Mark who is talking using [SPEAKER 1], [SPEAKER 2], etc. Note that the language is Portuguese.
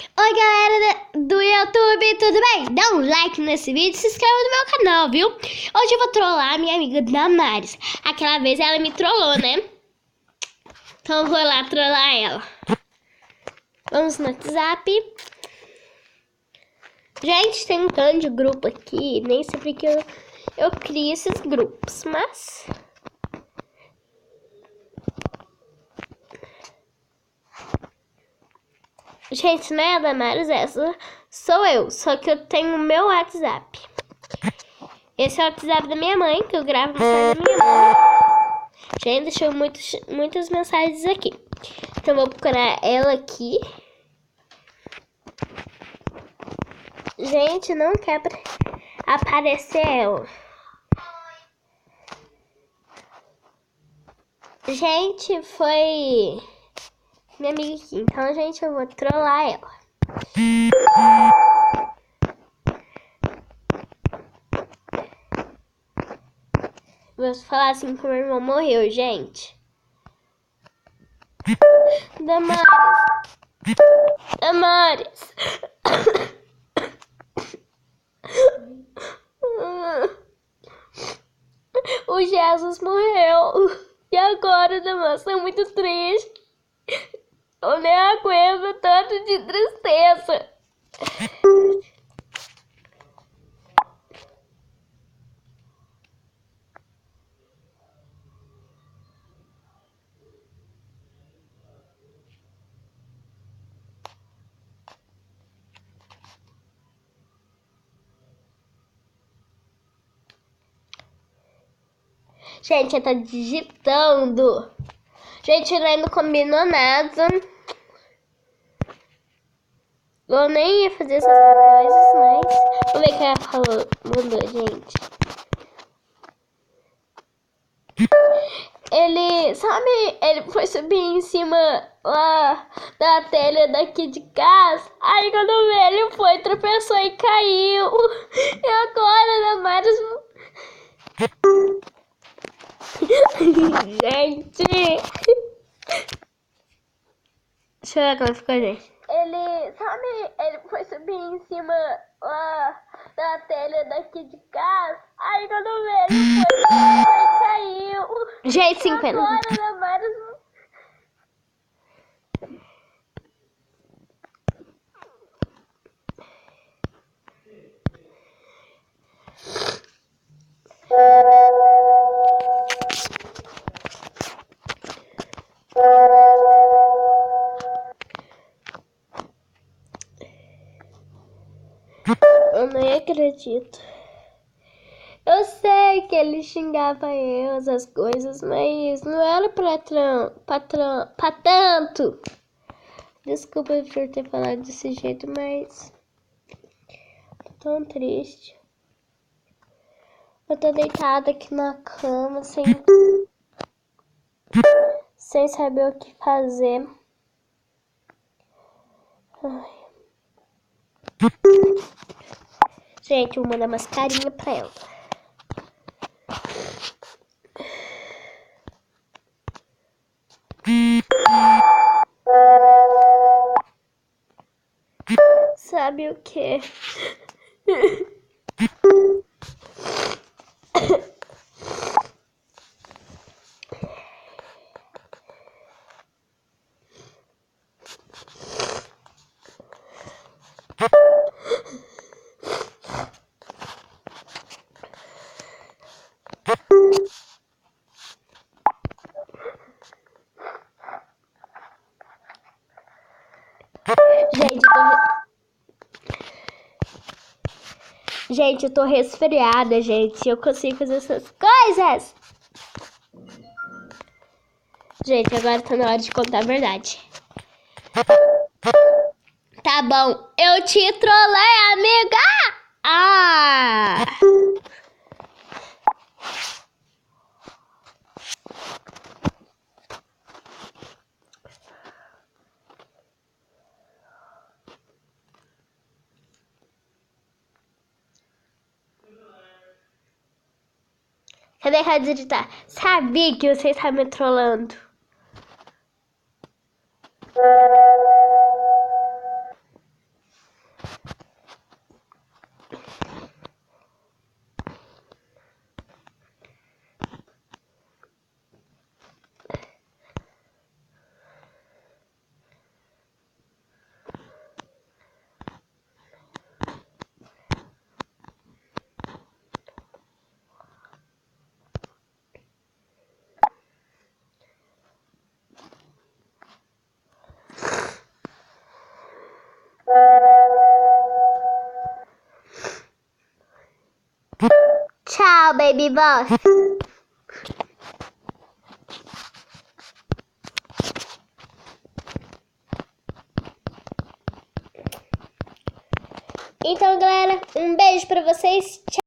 [SPEAKER 1] Oi galera do YouTube, tudo bem? Dá um like nesse vídeo e se inscreva no meu canal, viu? Hoje eu vou trollar a minha amiga Damares. Aquela vez ela me trollou, né? Então eu vou lá trollar ela. Vamos no WhatsApp. Gente, tem um tanto de grupo aqui. Nem sei porque eu crio esses grupos, mas... Gente, não é a Damares, essa sou eu. Só que eu tenho o meu WhatsApp. Esse é o WhatsApp da minha mãe, que eu gravo mensagem da minha mãe. Gente, deixou muitas mensagens aqui. Então, vou procurar ela aqui. Gente, não quer aparecer ela. Gente, foi minha amiga aqui. Então, gente, eu vou trollar ela. Vou falar assim que meu irmão morreu, gente. Damares. O Jesus morreu. E agora, Damares, tô muito triste. Eu nem aguento tanto de tristeza. Gente, eu tô digitando. Gente, eu não combinou nada. Eu nem ia fazer essas coisas, mas... Vou ver o que ela falou. Mandou, gente. Ele, sabe, ele foi subir em cima lá da telha daqui de casa. Aí quando ele foi, tropeçou e caiu. E agora, Damares... Gente... Deixa eu ver como ficou, gente. Ele, sabe, ele foi subir em cima lá da telha daqui de casa. Aí quando ele foi e caiu. Gente, 50. Agora, Damares... Eu nem acredito. Eu sei que ele xingava eu, essas coisas, mas não era pra tanto. Desculpa por ter falado desse jeito, mas tô tão triste. Eu tô deitada aqui na cama, sem saber o que fazer. Ai. Gente, eu vou mandar umas carinhas pra ela. Sabe o que? Gente, eu tô resfriada, gente. Eu consigo fazer essas coisas. Gente, agora tá na hora de contar a verdade. Tá bom, eu te trolei, amiga! Ah! Cadê a digitar? Sabia que você está me trollando. Tchau, baby boss. Então, galera, um beijo pra vocês. Tchau.